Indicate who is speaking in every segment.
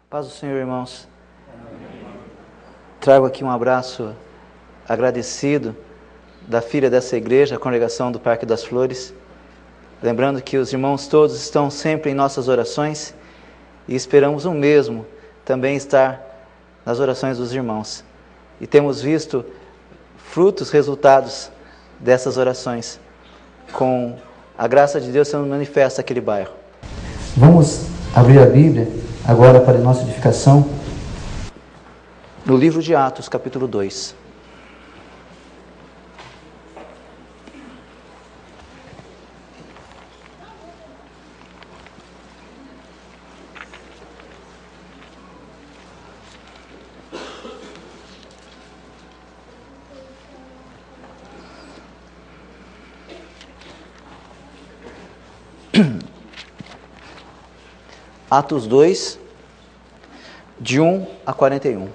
Speaker 1: Paz do Senhor, irmãos. Trago aqui um abraço agradecido da filha dessa igreja, a congregação do Parque das Flores. Lembrando que os irmãos todos estão sempre em nossas orações e esperamos o mesmo também estar nas orações dos irmãos. E temos visto frutos, resultados dessas orações, com a graça de Deus sendo manifesta naquele bairro. Vamos abrir a Bíblia agora para a nossa edificação, no livro de Atos, capítulo 2. Atos 2, de 1 a 41.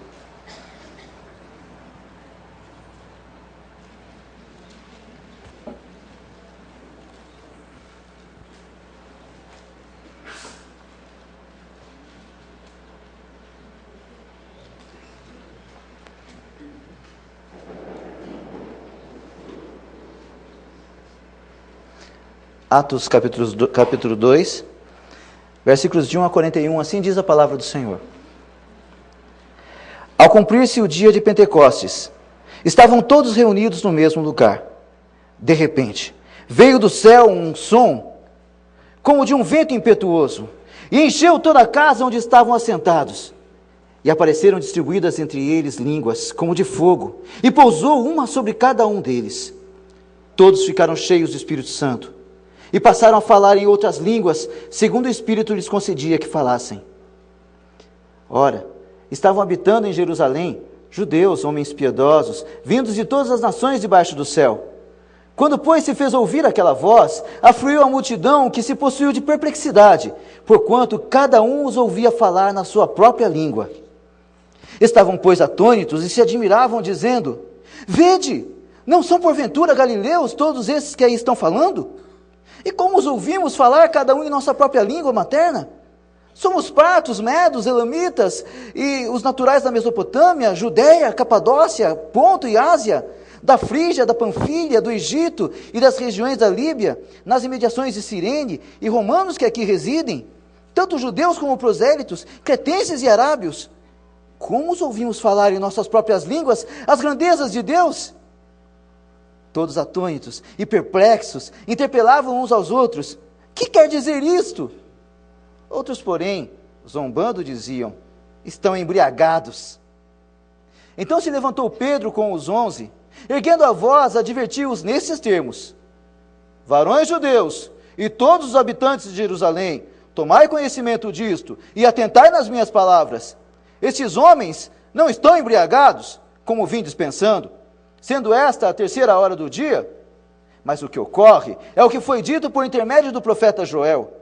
Speaker 1: Atos capítulo 2, versículos de 1 a 41, assim diz a palavra do Senhor. Ao cumprir-se o dia de Pentecostes, estavam todos reunidos no mesmo lugar. De repente, veio do céu um som, como de um vento impetuoso, e encheu toda a casa onde estavam assentados. E apareceram distribuídas entre eles línguas, como de fogo, e pousou uma sobre cada um deles. Todos ficaram cheios do Espírito Santo, e passaram a falar em outras línguas, segundo o Espírito lhes concedia que falassem. Ora, estavam habitando em Jerusalém judeus, homens piedosos, vindos de todas as nações debaixo do céu. Quando, pois, se fez ouvir aquela voz, afluiu a multidão que se possuiu de perplexidade, porquanto cada um os ouvia falar na sua própria língua. Estavam, pois, atônitos e se admiravam, dizendo: Vede, não são porventura galileus todos esses que aí estão falando? E como os ouvimos falar cada um em nossa própria língua materna? Somos partos, medos, elamitas e os naturais da Mesopotâmia, Judéia, Capadócia, Ponto e Ásia, da Frígia, da Panfilha, do Egito e das regiões da Líbia, nas imediações de Cirene, e romanos que aqui residem, tanto judeus como prosélitos, cretenses e arábios. Como os ouvimos falar em nossas próprias línguas as grandezas de Deus? Todos atônitos e perplexos, interpelavam uns aos outros: que quer dizer isto? Outros, porém, zombando, diziam: estão embriagados. Então se levantou Pedro com os 11, erguendo a voz, advertiu-os nesses termos: varões judeus e todos os habitantes de Jerusalém, tomai conhecimento disto e atentai nas minhas palavras. Estes homens não estão embriagados, como vindes pensando, sendo esta a 3ª hora do dia? Mas o que ocorre é o que foi dito por intermédio do profeta Joel.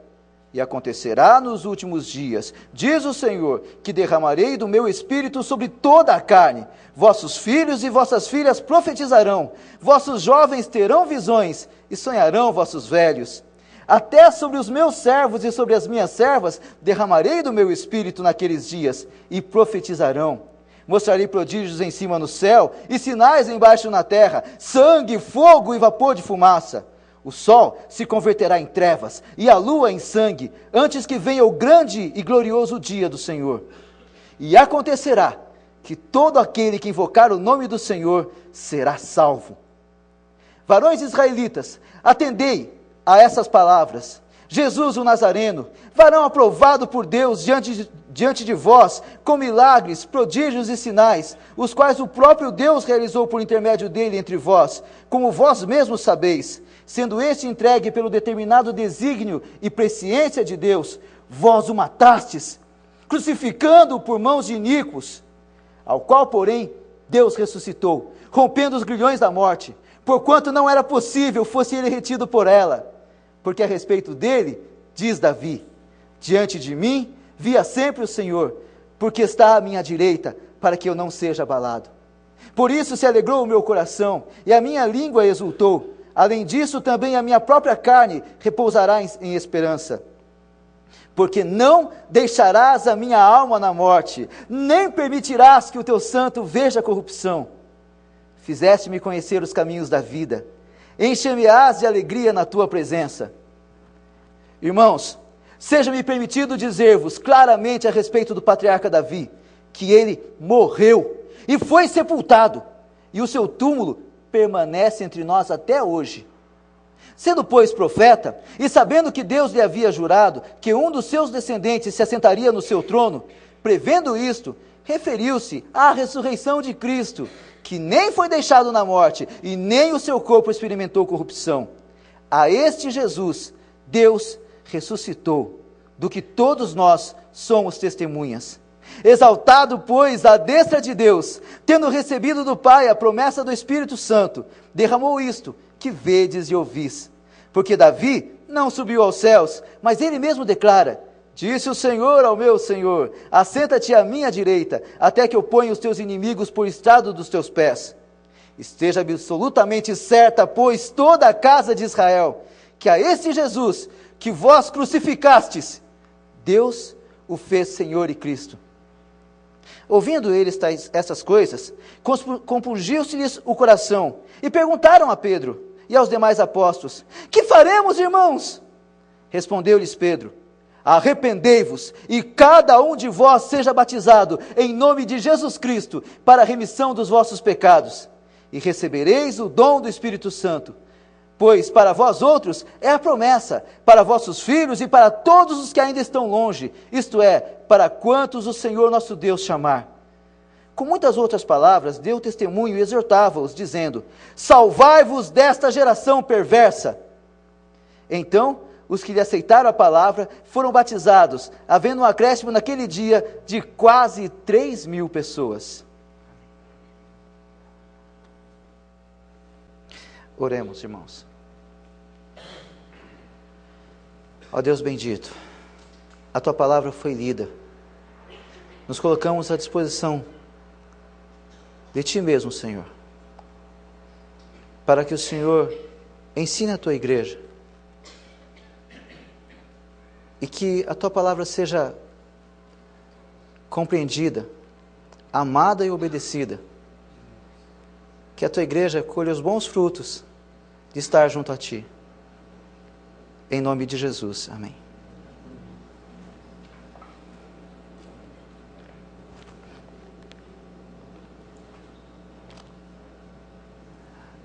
Speaker 1: E acontecerá nos últimos dias, diz o Senhor, que derramarei do meu espírito sobre toda a carne. Vossos filhos e vossas filhas profetizarão, vossos jovens terão visões, e sonharão vossos velhos. Até sobre os meus servos e sobre as minhas servas derramarei do meu espírito naqueles dias, e profetizarão. Mostrarei prodígios em cima no céu, e sinais embaixo na terra, sangue, fogo e vapor de fumaça. O sol se converterá em trevas, e a lua em sangue, antes que venha o grande e glorioso dia do Senhor. E acontecerá que todo aquele que invocar o nome do Senhor será salvo. Varões israelitas, atendei a essas palavras. Jesus o Nazareno, varão aprovado por Deus diante de vós, com milagres, prodígios e sinais, os quais o próprio Deus realizou por intermédio dele entre vós, como vós mesmos sabeis, sendo este entregue pelo determinado desígnio e presciência de Deus, vós o matastes, crucificando-o por mãos de iníquos, ao qual, porém, Deus ressuscitou, rompendo os grilhões da morte, porquanto não era possível fosse ele retido por ela. Porque a respeito dele, diz Davi: diante de mim via sempre o Senhor, porque está à minha direita, para que eu não seja abalado. Por isso se alegrou o meu coração, e a minha língua exultou. Além disso, também a minha própria carne repousará em esperança. porque não deixarás a minha alma na morte, nem permitirás que o teu santo veja a corrupção. Fizeste-me conhecer os caminhos da vida, enche-me-ás de alegria na tua presença. Irmãos, seja-me permitido dizer-vos claramente a respeito do patriarca Davi, que ele morreu e foi sepultado, e o seu túmulo permanece entre nós até hoje. Sendo, pois, profeta, e sabendo que Deus lhe havia jurado que um dos seus descendentes se assentaria no seu trono, prevendo isto, referiu-se à ressurreição de Cristo, que nem foi deixado na morte, e nem o seu corpo experimentou corrupção. A este Jesus, Deus ressuscitou, do que todos nós somos testemunhas. Exaltado, pois, à destra de Deus, tendo recebido do Pai a promessa do Espírito Santo, derramou isto, que vedes e ouvis. Porque Davi não subiu aos céus, mas ele mesmo declara: disse o Senhor ao meu Senhor, assenta-te à minha direita, até que eu ponha os teus inimigos por estrado dos teus pés. Esteja absolutamente certa, pois, toda a casa de Israel, que a esse Jesus, que vós crucificastes, Deus o fez Senhor e Cristo. Ouvindo eles essas coisas, compungiu-se-lhes o coração, e perguntaram a Pedro e aos demais apóstolos: que faremos, irmãos? Respondeu-lhes Pedro: arrependei-vos, e cada um de vós seja batizado em nome de Jesus Cristo, para a remissão dos vossos pecados, e recebereis o dom do Espírito Santo. Pois para vós outros é a promessa, para vossos filhos e para todos os que ainda estão longe, isto é, para quantos o Senhor nosso Deus chamar. Com muitas outras palavras, deu testemunho e exortava-os, dizendo: salvai-vos desta geração perversa. Então, os que lhe aceitaram a palavra foram batizados, havendo um acréscimo naquele dia de quase 3.000 pessoas. Oremos, irmãos. Ó Deus bendito, a Tua palavra foi lida. Nos colocamos à disposição de Ti mesmo, Senhor, para que o Senhor ensine a Tua igreja e que a Tua palavra seja compreendida, amada e obedecida. Que a Tua igreja colha os bons frutos de estar junto a Ti. Em nome de Jesus. Amém.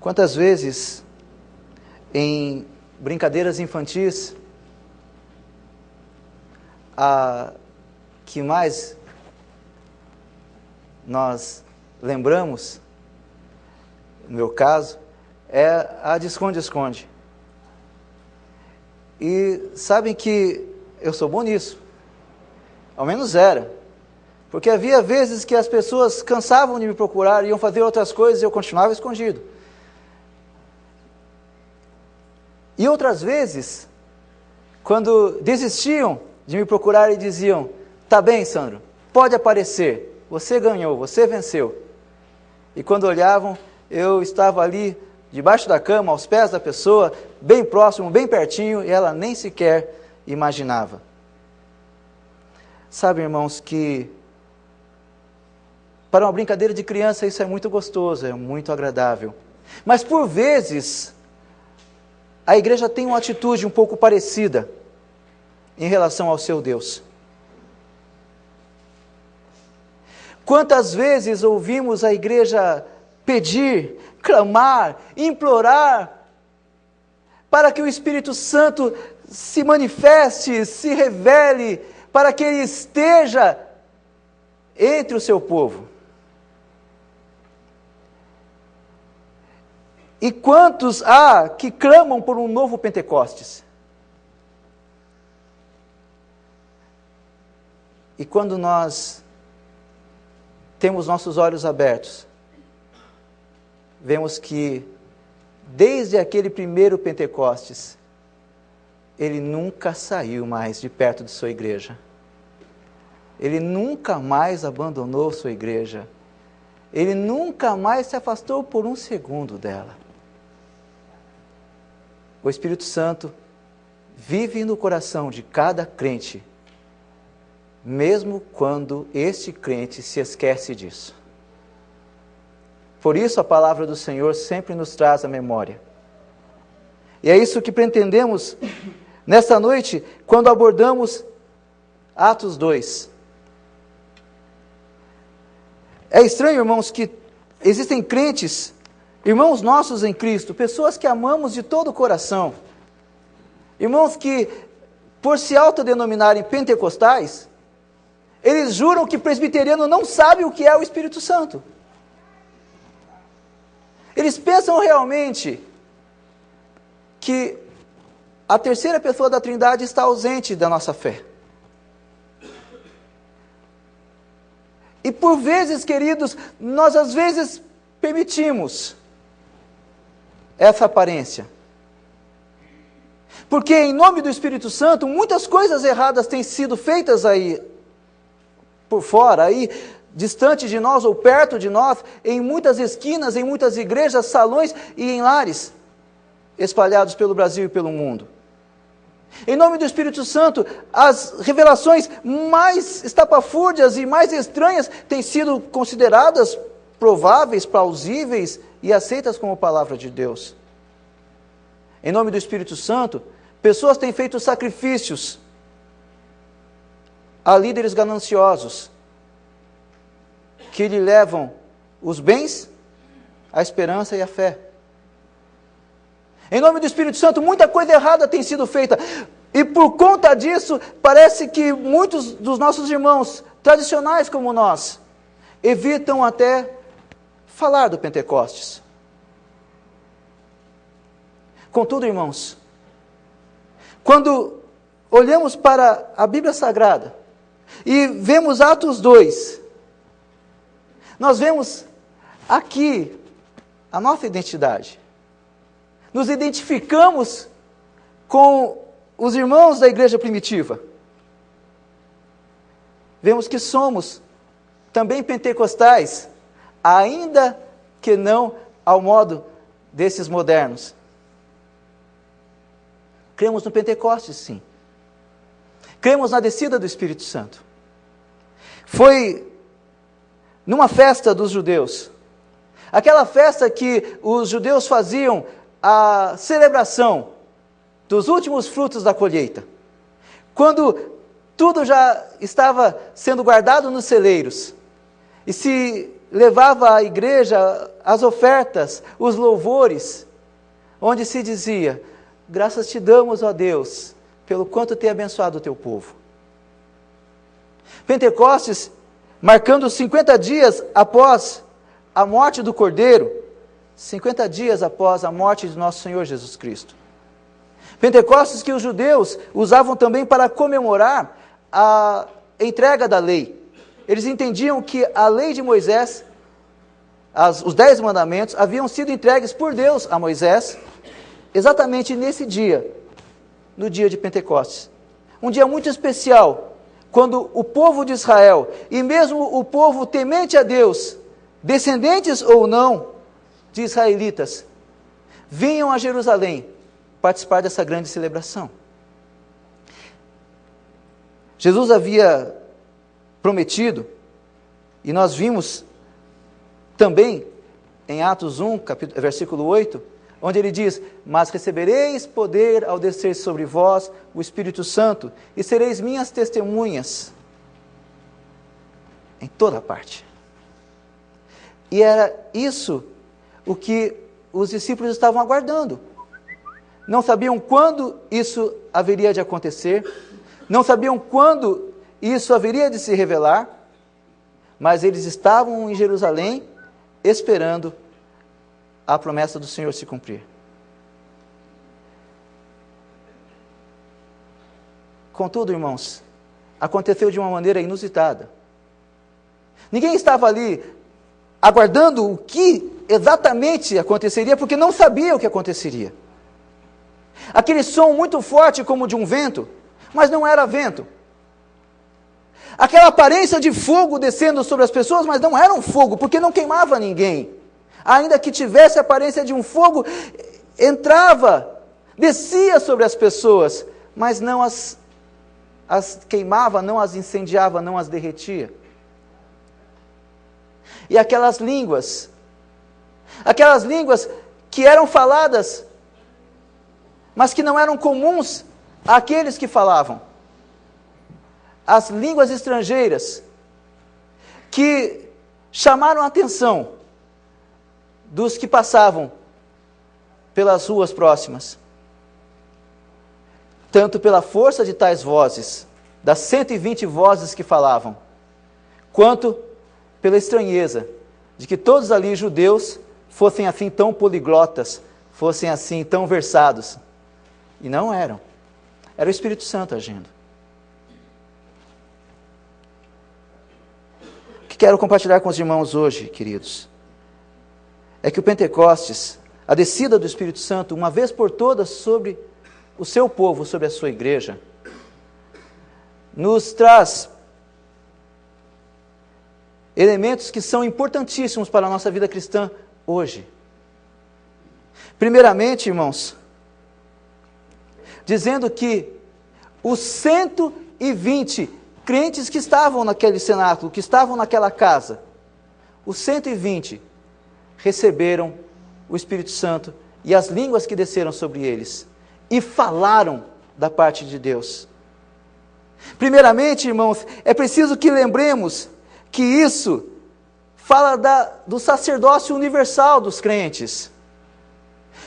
Speaker 1: Quantas vezes, em brincadeiras infantis, a que mais nós lembramos, no meu caso, é a de esconde-esconde. E sabem que eu sou bom nisso. Ao menos era. Porque havia vezes que as pessoas cansavam de me procurar, iam fazer outras coisas e eu continuava escondido. E outras vezes, quando desistiam de me procurar e diziam: tá bem, Sandro, pode aparecer, você ganhou, você venceu. E quando olhavam, eu estava ali, debaixo da cama, aos pés da pessoa, bem próximo, bem pertinho, e ela nem sequer imaginava. Sabe, irmãos, que para uma brincadeira de criança isso é muito gostoso, é muito agradável. Mas por vezes, a igreja tem uma atitude um pouco parecida em relação ao seu Deus. Quantas vezes ouvimos a igreja pedir, clamar, implorar, para que o Espírito Santo se manifeste, se revele, para que Ele esteja entre o seu povo. E quantos há que clamam por um novo Pentecostes? E quando nós temos nossos olhos abertos, vemos que, desde aquele primeiro Pentecostes, ele nunca saiu mais de perto de sua igreja. Ele nunca mais abandonou sua igreja. Ele nunca mais se afastou por um segundo dela. O Espírito Santo vive no coração de cada crente mesmo quando este crente se esquece disso. Por isso a palavra do Senhor sempre nos traz à memória. E é isso que pretendemos nesta noite, quando abordamos Atos 2. É estranho, irmãos, que existem crentes, irmãos nossos em Cristo, pessoas que amamos de todo o coração, irmãos que, por se autodenominarem pentecostais, eles juram que presbiteriano não sabe o que é o Espírito Santo. Eles pensam realmente que a terceira pessoa da Trindade está ausente da nossa fé. E por vezes, queridos, nós às vezes permitimos essa aparência. Porque em nome do Espírito Santo, muitas coisas erradas têm sido feitas aí por fora, aí distante de nós ou perto de nós, em muitas esquinas, em muitas igrejas, salões e em lares, espalhados pelo Brasil e pelo mundo. Em nome do Espírito Santo, as revelações mais estapafúrdias e mais estranhas têm sido consideradas prováveis, plausíveis e aceitas como palavra de Deus. Em nome do Espírito Santo, pessoas têm feito sacrifícios a líderes gananciosos, que lhe levam os bens, a esperança e a fé. Em nome do Espírito Santo, muita coisa errada tem sido feita. E por conta disso, parece que muitos dos nossos irmãos, tradicionais como nós, evitam até falar do Pentecostes. Contudo, irmãos, quando olhamos para a Bíblia Sagrada e vemos Atos 2, nós vemos aqui a nossa identidade. Nos identificamos com os irmãos da igreja primitiva. Vemos que somos também pentecostais, ainda que não ao modo desses modernos. Cremos no Pentecostes, sim. Cremos na descida do Espírito Santo. Foi numa festa dos judeus, aquela festa que os judeus faziam a celebração dos últimos frutos da colheita, quando tudo já estava sendo guardado nos celeiros, e se levava à igreja as ofertas, os louvores, onde se dizia: graças te damos, ó Deus, pelo quanto tem abençoado o teu povo. Pentecostes, marcando 50 dias após a morte do Cordeiro, 50 dias após a morte de nosso Senhor Jesus Cristo. Pentecostes que os judeus usavam também para comemorar a entrega da lei. Eles entendiam que a lei de Moisés, os 10 mandamentos, haviam sido entregues por Deus a Moisés, exatamente nesse dia, no dia de Pentecostes. Um dia muito especial, quando o povo de Israel, e mesmo o povo temente a Deus, descendentes ou não de israelitas, vinham a Jerusalém participar dessa grande celebração. Jesus havia prometido, e nós vimos também em Atos 1, versículo 8, onde ele diz: mas recebereis poder ao descer sobre vós o Espírito Santo, e sereis minhas testemunhas em toda parte. E era isso o que os discípulos estavam aguardando. Não sabiam quando isso haveria de acontecer, não sabiam quando isso haveria de se revelar, mas eles estavam em Jerusalém esperando a promessa do Senhor se cumprir. Contudo, irmãos, aconteceu de uma maneira inusitada. Ninguém estava ali aguardando o que exatamente aconteceria, porque não sabia o que aconteceria. Aquele som muito forte como de um vento, mas não era vento. Aquela aparência de fogo descendo sobre as pessoas, mas não era um fogo, porque não queimava ninguém. Ainda que tivesse a aparência de um fogo, entrava, descia sobre as pessoas, mas não as as queimava, não as incendiava, não as derretia. E aquelas línguas que eram faladas, mas que não eram comuns àqueles que falavam. As línguas estrangeiras que chamaram a atenção dos que passavam pelas ruas próximas. Tanto pela força de tais vozes, das 120 vozes que falavam, quanto pela estranheza de que todos ali judeus fossem assim tão poliglotas, fossem assim tão versados. E não eram. Era o Espírito Santo agindo. O que quero compartilhar com os irmãos hoje, queridos, é que o Pentecostes, a descida do Espírito Santo, uma vez por todas sobre o seu povo, sobre a sua igreja, nos traz elementos que são importantíssimos para a nossa vida cristã hoje. Primeiramente, irmãos, dizendo que os 120 crentes que estavam naquele cenáculo, que estavam naquela casa, os 120 receberam o Espírito Santo e as línguas que desceram sobre eles, e falaram da parte de Deus. Primeiramente, irmãos, é preciso que lembremos que isso fala do sacerdócio universal dos crentes.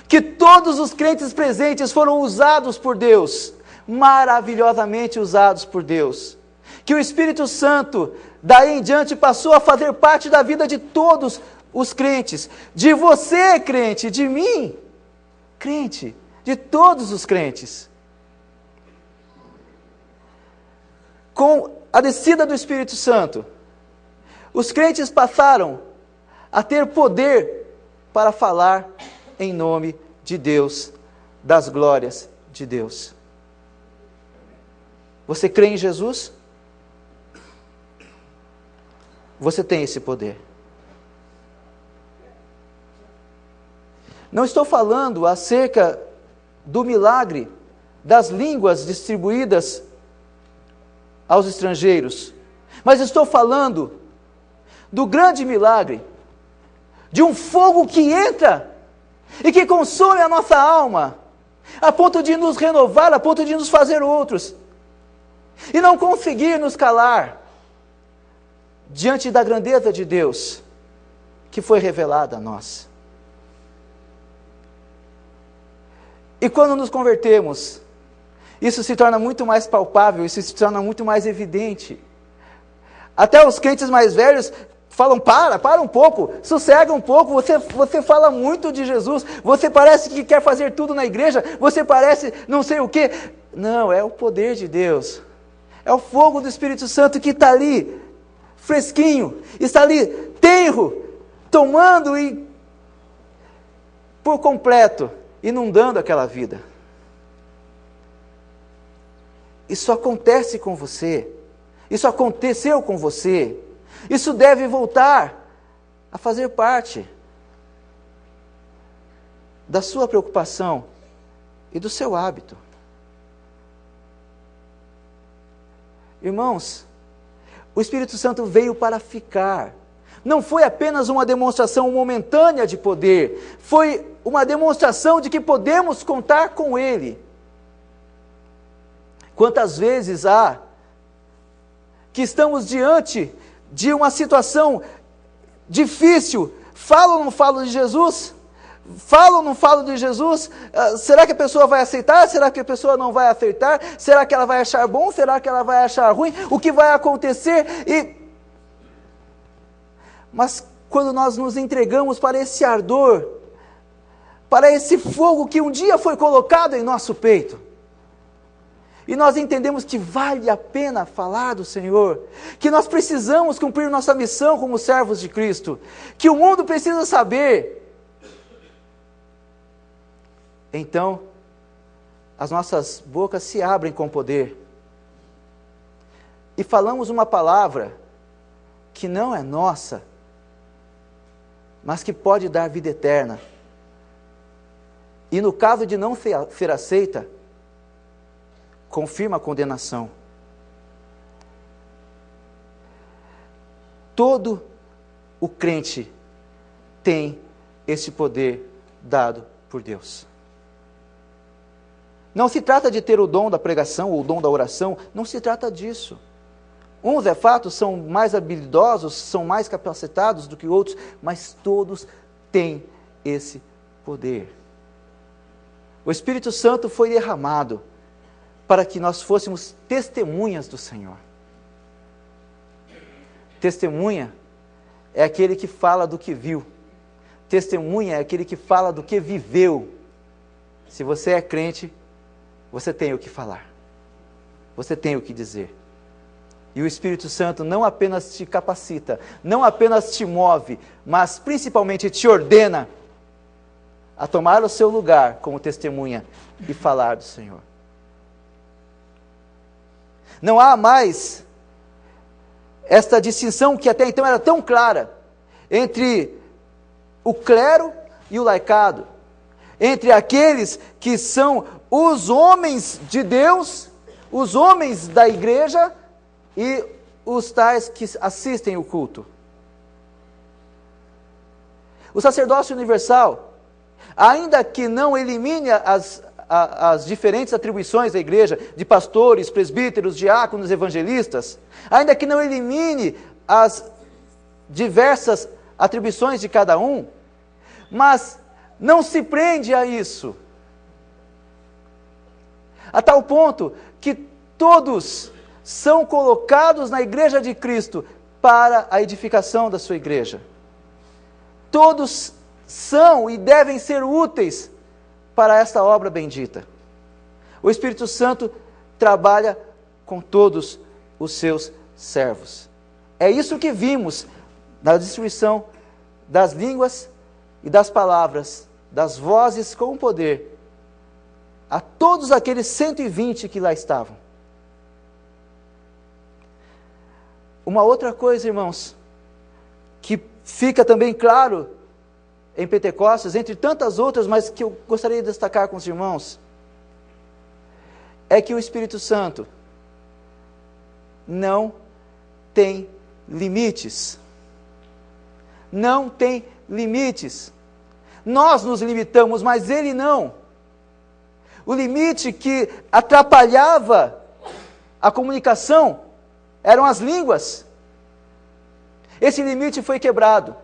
Speaker 1: Que todos os crentes presentes foram usados por Deus, maravilhosamente usados por Deus. Que o Espírito Santo, daí em diante, passou a fazer parte da vida de todos os crentes. De você, crente, de mim, crente, de todos os crentes. Com a descida do Espírito Santo, os crentes passaram a ter poder para falar em nome de Deus, das glórias de Deus. Você crê em Jesus? Você tem esse poder. Não estou falando acerca do milagre das línguas distribuídas aos estrangeiros, mas estou falando do grande milagre de um fogo que entra e que consome a nossa alma, a ponto de nos renovar, a ponto de nos fazer outros, e não conseguir nos calar diante da grandeza de Deus que foi revelada a nós. E quando nos convertemos, isso se torna muito mais palpável, isso se torna muito mais evidente. Até os crentes mais velhos falam, para um pouco, sossega um pouco, você fala muito de Jesus, você parece que quer fazer tudo na igreja, você parece não sei o quê. Não, é o poder de Deus, é o fogo do Espírito Santo que está ali, fresquinho, está ali, tenro, tomando e por completo, inundando aquela vida. Isso acontece com você, isso aconteceu com você, isso deve voltar a fazer parte da sua preocupação e do seu hábito. Irmãos, o Espírito Santo veio para ficar. Não foi apenas uma demonstração momentânea de poder, foi uma demonstração de que podemos contar com Ele. Quantas vezes há que estamos diante de uma situação difícil, falo ou não falo de Jesus? Falo ou não falo de Jesus? Será que a pessoa vai aceitar? Será que a pessoa não vai aceitar? Será que ela vai achar bom? Será que ela vai achar ruim? O que vai acontecer? Mas quando nós nos entregamos para esse ardor, para esse fogo que um dia foi colocado em nosso peito, e nós entendemos que vale a pena falar do Senhor, que nós precisamos cumprir nossa missão como servos de Cristo, que o mundo precisa saber, então as nossas bocas se abrem com poder, e falamos uma palavra que não é nossa, mas que pode dar vida eterna. E no caso de não ser aceita, confirma a condenação. todo o crente tem esse poder dado por Deus. Não se trata de ter o dom da pregação ou o dom da oração, não se trata disso. Uns, é fato, são mais habilidosos, são mais capacitados do que outros, mas todos têm esse poder. O Espírito Santo foi derramado para que nós fôssemos testemunhas do Senhor. Testemunha é aquele que fala do que viu. Testemunha é aquele que fala do que viveu. Se você é crente, você tem o que falar. Você tem o que dizer. E o Espírito Santo não apenas te capacita, não apenas te move, mas principalmente te ordena a tomar o seu lugar como testemunha e falar do Senhor. Não há mais esta distinção que até então era tão clara entre o clero e o laicado, entre aqueles que são os homens de Deus, os homens da igreja e os tais que assistem o culto. O sacerdócio universal, ainda que não elimine as diferentes atribuições da igreja, de pastores, presbíteros, diáconos, evangelistas, ainda que não elimine as diversas atribuições de cada um, mas não se prende a isso, a tal ponto que todos são colocados na igreja de Cristo para a edificação da sua igreja. Todos são e devem ser úteis para esta obra bendita. O Espírito Santo trabalha com todos os seus servos. É isso que vimos na distribuição das línguas e das palavras, das vozes com poder, a todos aqueles 120 que lá estavam. Uma outra coisa, irmãos, que fica também claro em Pentecostes, entre tantas outras, mas que eu gostaria de destacar com os irmãos, é que o Espírito Santo não tem limites. Não tem limites. Nós nos limitamos, mas ele não. O limite que atrapalhava a comunicação eram as línguas. Esse limite foi quebrado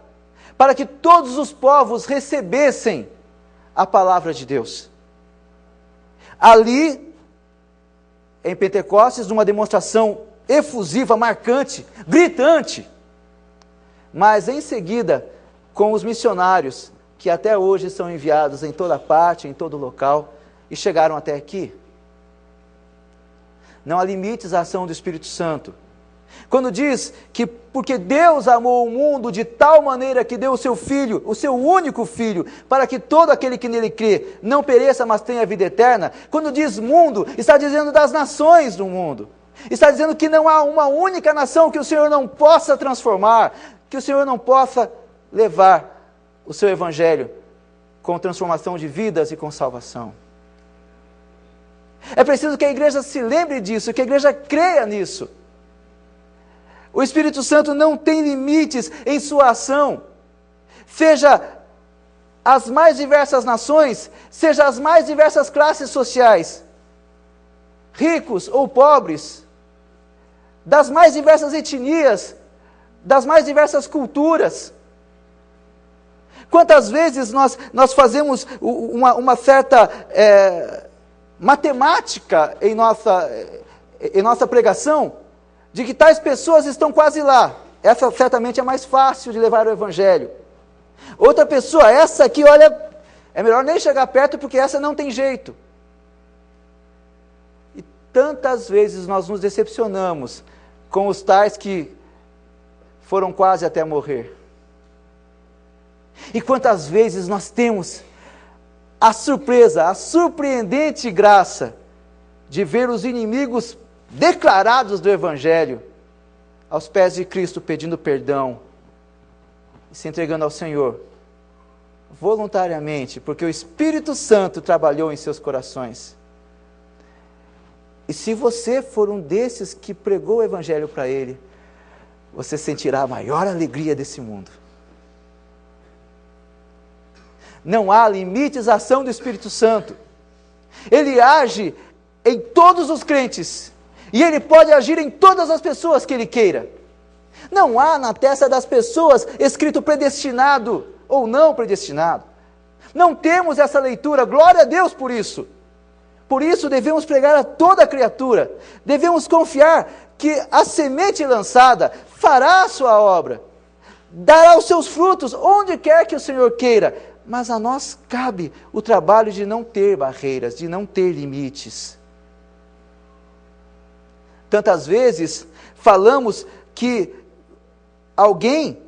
Speaker 1: para que todos os povos recebessem a palavra de Deus. Ali, em Pentecostes, numa demonstração efusiva, marcante, gritante, mas em seguida, com os missionários, que até hoje são enviados em toda parte, em todo local, e chegaram até aqui. Não há limites à ação do Espírito Santo. Quando diz que porque Deus amou o mundo de tal maneira que deu o seu Filho, o seu único Filho, para que todo aquele que nele crê não pereça, mas tenha vida eterna, quando diz mundo, está dizendo das nações do mundo. Está dizendo que não há uma única nação que o Senhor não possa transformar, que o Senhor não possa levar o seu Evangelho com transformação de vidas e com salvação. É preciso que a igreja se lembre disso, que a igreja creia nisso. O Espírito Santo não tem limites em sua ação. Seja as mais diversas nações, seja as mais diversas classes sociais, ricos ou pobres, das mais diversas etnias, das mais diversas culturas. Quantas vezes nós fazemos uma certa matemática em nossa pregação, de que tais pessoas estão quase lá. Essa certamente é mais fácil de levar o Evangelho. Outra pessoa, essa aqui, olha, é melhor nem chegar perto porque essa não tem jeito. E tantas vezes nós nos decepcionamos com os tais que foram quase até morrer. E quantas vezes nós temos a surpresa, a surpreendente graça de ver os inimigos declarados do Evangelho aos pés de Cristo pedindo perdão e se entregando ao Senhor voluntariamente, porque o Espírito Santo trabalhou em seus corações. E se você for um desses que pregou o Evangelho para ele, você sentirá a maior alegria desse mundo. Não há limites à ação do Espírito Santo. Ele age em todos os crentes, e Ele pode agir em todas as pessoas que Ele queira. Não há na testa das pessoas escrito predestinado ou não predestinado. Não temos essa leitura, glória a Deus por isso. Por isso devemos pregar a toda criatura, devemos confiar que a semente lançada fará a sua obra, dará os seus frutos onde quer que o Senhor queira, mas a nós cabe o trabalho de não ter barreiras, de não ter limites. Tantas vezes falamos que alguém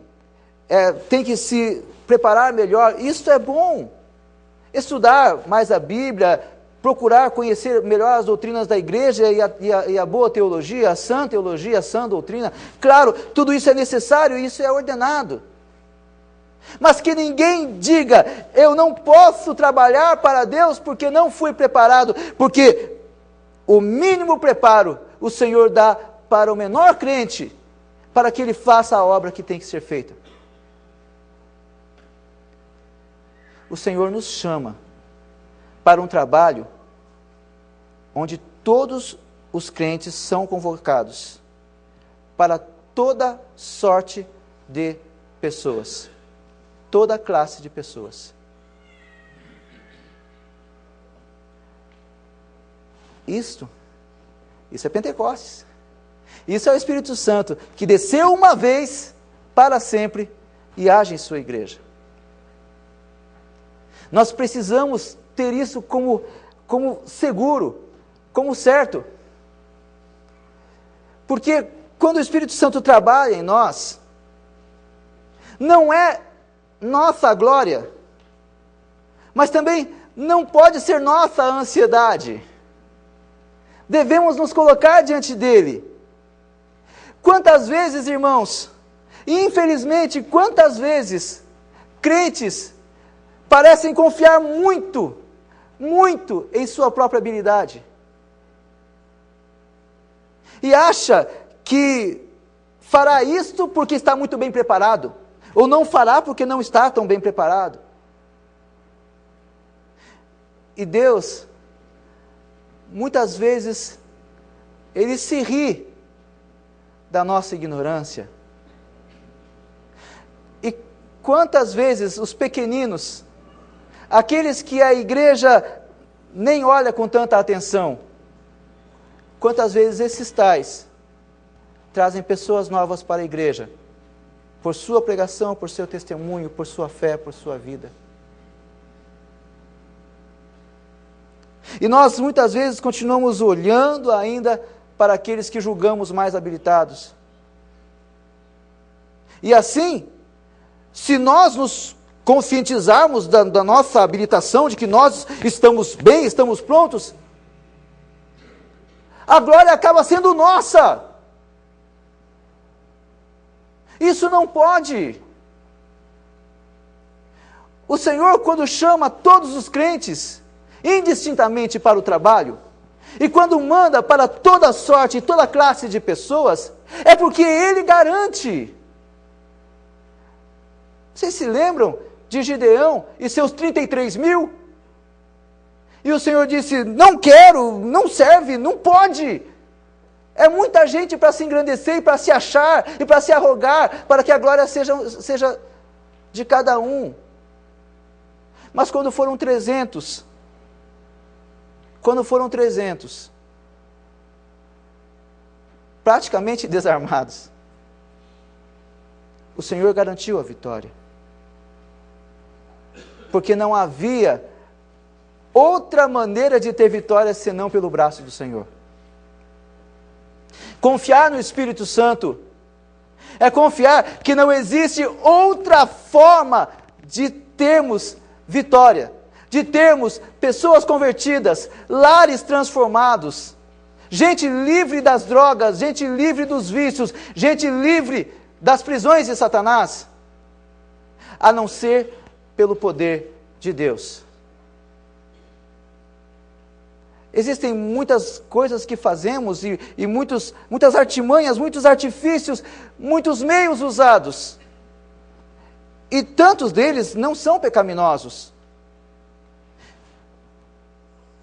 Speaker 1: tem que se preparar melhor. Isso é bom. Estudar mais a Bíblia, procurar conhecer melhor as doutrinas da igreja e a boa teologia, a sã doutrina. Claro, tudo isso é necessário e isso é ordenado. Mas que ninguém diga, eu não posso trabalhar para Deus porque não fui preparado, porque o mínimo preparo o Senhor dá para o menor crente, para que ele faça a obra que tem que ser feita. O Senhor nos chama para um trabalho onde todos os crentes são convocados, para toda sorte de pessoas. Toda classe de pessoas. Isso é Pentecostes. Isso é o Espírito Santo, que desceu uma vez para sempre e age em sua igreja. Nós precisamos ter isso como seguro, como certo. Porque quando o Espírito Santo trabalha em nós, não é nossa glória, mas também não pode ser nossa ansiedade. Devemos nos colocar diante dele. Quantas vezes, irmãos, infelizmente, quantas vezes crentes parecem confiar muito em sua própria habilidade. E acha que fará isto porque está muito bem preparado. Ou não fará porque não está tão bem preparado. E Deus, muitas vezes, Ele se ri da nossa ignorância. E quantas vezes os pequeninos, aqueles que a igreja nem olha com tanta atenção, quantas vezes esses tais trazem pessoas novas para a igreja, por sua pregação, por seu testemunho, por sua fé, por sua vida. E nós muitas vezes continuamos olhando ainda para aqueles que julgamos mais habilitados. E assim, se nós nos conscientizarmos da nossa habilitação, de que nós estamos bem, estamos prontos, a glória acaba sendo nossa. Isso não pode. O Senhor, quando chama todos os crentes, indistintamente para o trabalho, e quando manda para toda sorte e toda classe de pessoas, é porque Ele garante. Vocês se lembram de Gideão e seus 33.000? E o Senhor disse, não quero, não serve, não pode. É muita gente para se engrandecer e para se achar e para se arrogar, para que a glória seja de cada um. Mas quando foram 300, praticamente desarmados, o Senhor garantiu a vitória. Porque não havia outra maneira de ter vitória senão pelo braço do Senhor. Confiar no Espírito Santo é confiar que não existe outra forma de termos vitória, de termos pessoas convertidas, lares transformados, gente livre das drogas, gente livre dos vícios, gente livre das prisões de Satanás, a não ser pelo poder de Deus. Existem muitas coisas que fazemos e muitas artimanhas, muitos artifícios, muitos meios usados. E tantos deles não são pecaminosos.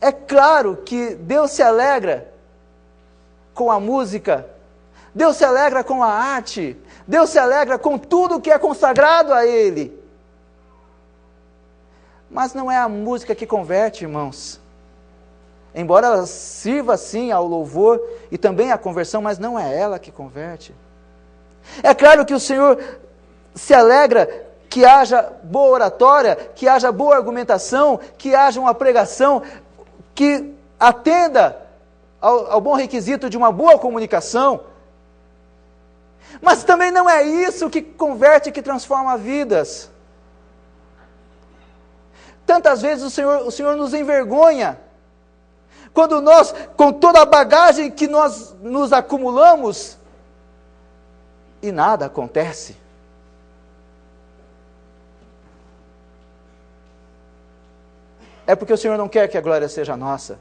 Speaker 1: É claro que Deus se alegra com a música, Deus se alegra com a arte, Deus se alegra com tudo que é consagrado a Ele. Mas não é a música que converte, irmãos. Embora ela sirva sim ao louvor e também à conversão, mas não é ela que converte. É claro que o Senhor se alegra que haja boa oratória, que haja boa argumentação, que haja uma pregação que atenda ao bom requisito de uma boa comunicação. Mas também não é isso que converte, que transforma vidas. Tantas vezes o Senhor nos envergonha, quando nós, com toda a bagagem que nós nos acumulamos, e nada acontece. É porque o Senhor não quer que a glória seja nossa.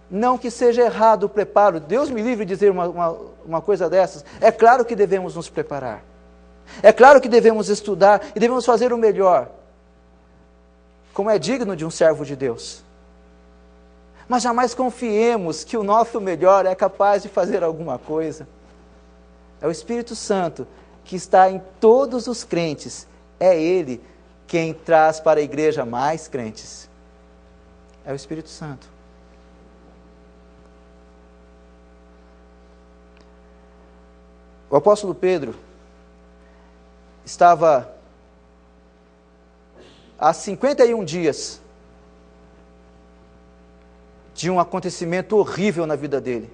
Speaker 1: Não que seja errado o preparo. Deus me livre de dizer uma coisa dessas. É claro que devemos nos preparar. É claro que devemos estudar e devemos fazer o melhor, como é digno de um servo de Deus. Mas jamais confiemos que o nosso melhor é capaz de fazer alguma coisa. É o Espírito Santo que está em todos os crentes. É Ele quem traz para a igreja mais crentes. É o Espírito Santo. O apóstolo Pedro estava há 51 dias de um acontecimento horrível na vida dele.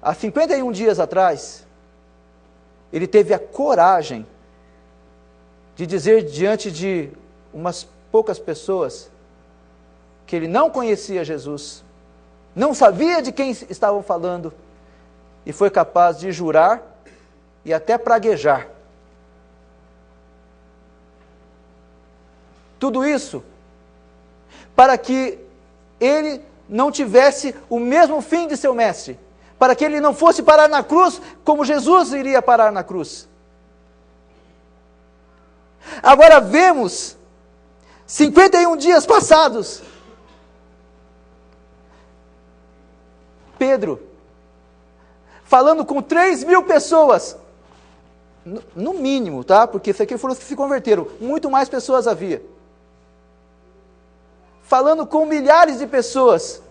Speaker 1: Há 51 dias atrás, ele teve a coragem de dizer diante de umas poucas pessoas que ele não conhecia Jesus, não sabia de quem estavam falando, e foi capaz de jurar e até praguejar. Tudo isso para que ele não tivesse o mesmo fim de seu mestre, para que ele não fosse parar na cruz como Jesus iria parar na cruz. Agora vemos 51 dias passados, Pedro falando com 3.000 pessoas, no mínimo, tá? Porque isso aqui foram os que se converteram, muito mais pessoas havia. Falando com milhares de pessoas,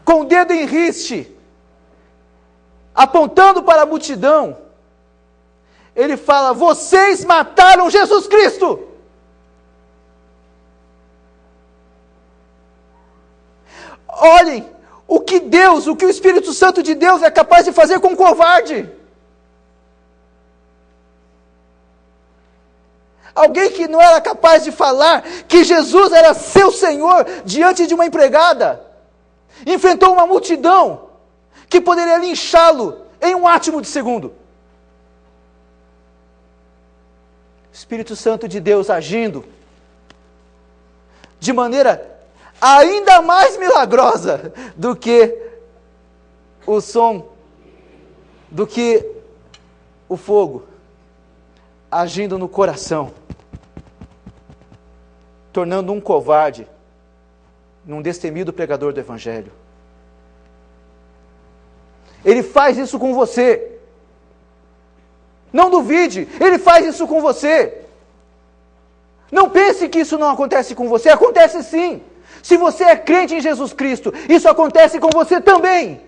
Speaker 1: com o dedo em riste, apontando para a multidão, ele fala: vocês mataram Jesus Cristo! Olhem o que o Espírito Santo de Deus é capaz de fazer com um covarde. Alguém que não era capaz de falar que Jesus era seu Senhor diante de uma empregada, enfrentou uma multidão que poderia linchá-lo em um átimo de segundo. Espírito Santo de Deus agindo de maneira ainda mais milagrosa do que o som, do que o fogo, agindo no coração, tornando um covarde num destemido pregador do Evangelho. Ele faz isso com você. Não duvide, ele faz isso com você. Não pense que isso não acontece com você, acontece sim. Se você é crente em Jesus Cristo, isso acontece com você também.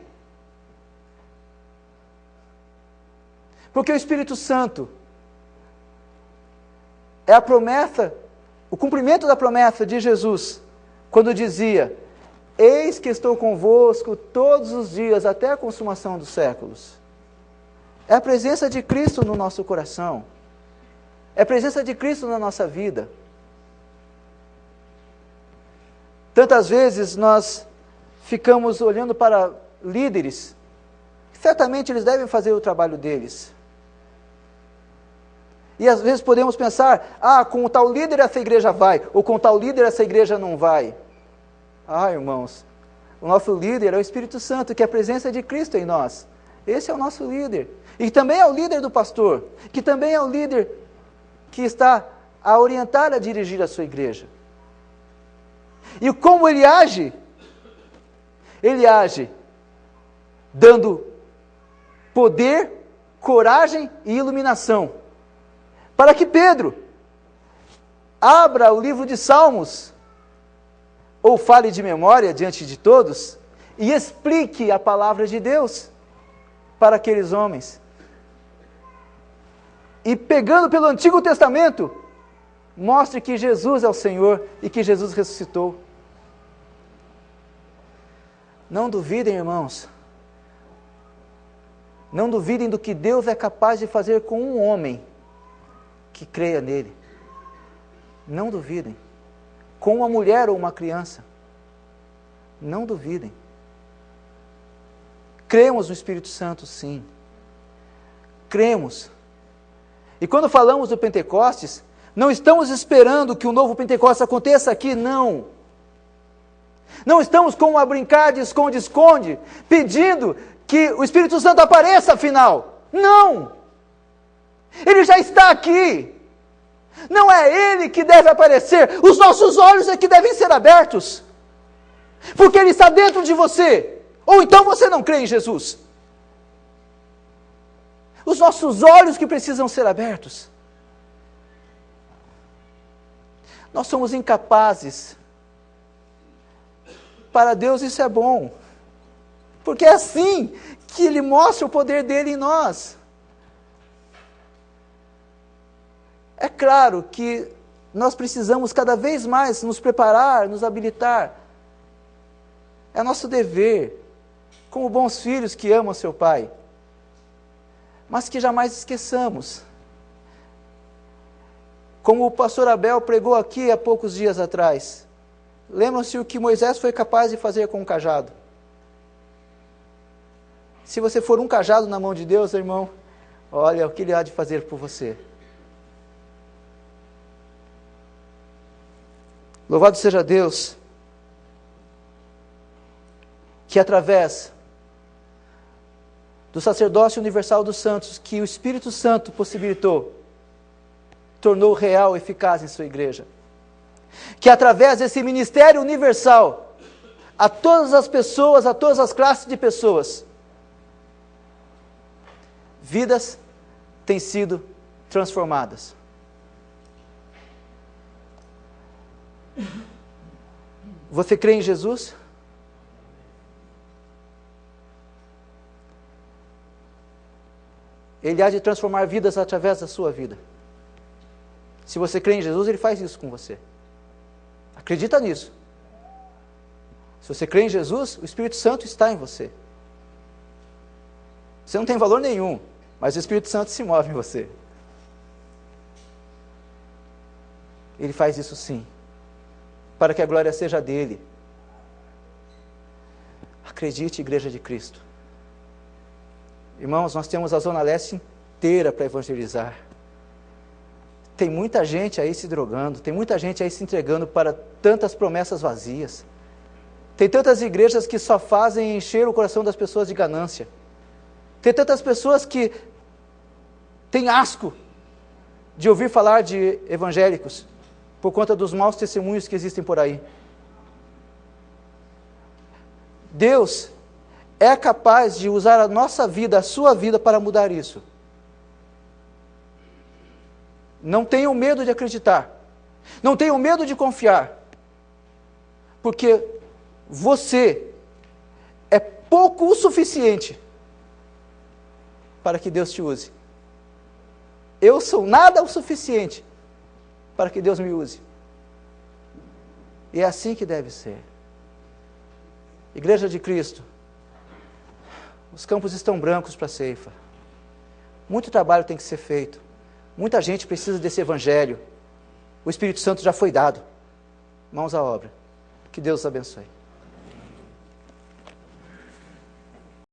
Speaker 1: Porque o Espírito Santo é a promessa, o cumprimento da promessa de Jesus, quando dizia: eis que estou convosco todos os dias até a consumação dos séculos. É a presença de Cristo no nosso coração. É a presença de Cristo na nossa vida. Tantas vezes nós ficamos olhando para líderes, certamente eles devem fazer o trabalho deles. E às vezes podemos pensar, com tal líder essa igreja vai, ou com tal líder essa igreja não vai. Irmãos, o nosso líder é o Espírito Santo, que é a presença de Cristo em nós. Esse é o nosso líder. E também é o líder do pastor, que também é o líder que está a orientar, a dirigir a sua igreja. E como ele age? Ele age dando poder, coragem e iluminação. Para que Pedro abra o livro de Salmos, ou fale de memória diante de todos, e explique a palavra de Deus para aqueles homens. E pegando pelo Antigo Testamento, mostre que Jesus é o Senhor e que Jesus ressuscitou. Não duvidem, irmãos. Não duvidem do que Deus é capaz de fazer com um homem que creia nele. Não duvidem. Com uma mulher ou uma criança. Não duvidem. Cremos no Espírito Santo, sim. Cremos. E quando falamos do Pentecostes, não estamos esperando que o novo Pentecostes aconteça aqui, não. Não estamos como a brincar de esconde-esconde, pedindo que o Espírito Santo apareça afinal. Não! Ele já está aqui. Não é Ele que deve aparecer, os nossos olhos é que devem ser abertos. Porque Ele está dentro de você. Ou então você não crê em Jesus. Os nossos olhos que precisam ser abertos. Nós somos incapazes. Para Deus isso é bom. Porque é assim que Ele mostra o poder dEle em nós. É claro que nós precisamos cada vez mais nos preparar, nos habilitar. É nosso dever, como bons filhos que amam seu pai. Mas que jamais esqueçamos. Como o pastor Abel pregou aqui há poucos dias atrás. Lembram-se o que Moisés foi capaz de fazer com um cajado. Se você for um cajado na mão de Deus, irmão, olha o que Ele há de fazer por você. Louvado seja Deus, que através do sacerdócio universal dos santos, que o Espírito Santo possibilitou, tornou real e eficaz em sua igreja. Que através desse ministério universal, a todas as pessoas, a todas as classes de pessoas, vidas têm sido transformadas. Você crê em Jesus? Ele há de transformar vidas através da sua vida. Se você crê em Jesus, Ele faz isso com você. Acredita nisso. Se você crê em Jesus, o Espírito Santo está em você. Você não tem valor nenhum, mas o Espírito Santo se move em você. Ele faz isso sim, para que a glória seja dele. Acredite, Igreja de Cristo. Irmãos, nós temos a Zona Leste inteira para evangelizar. Tem muita gente aí se drogando, tem muita gente aí se entregando para tantas promessas vazias. Tem tantas igrejas que só fazem encher o coração das pessoas de ganância. Tem tantas pessoas que têm asco de ouvir falar de evangélicos, por conta dos maus testemunhos que existem por aí. Deus é capaz de usar a nossa vida, a sua vida, para mudar isso. Não tenham medo de acreditar. Não tenham medo de confiar. Porque você é pouco o suficiente para que Deus te use. Eu sou nada o suficiente para que Deus me use. E é assim que deve ser. Igreja de Cristo, os campos estão brancos para a ceifa. Muito trabalho tem que ser feito. Muita gente precisa desse evangelho. O Espírito Santo já foi dado. Mãos à obra. Que Deus os abençoe.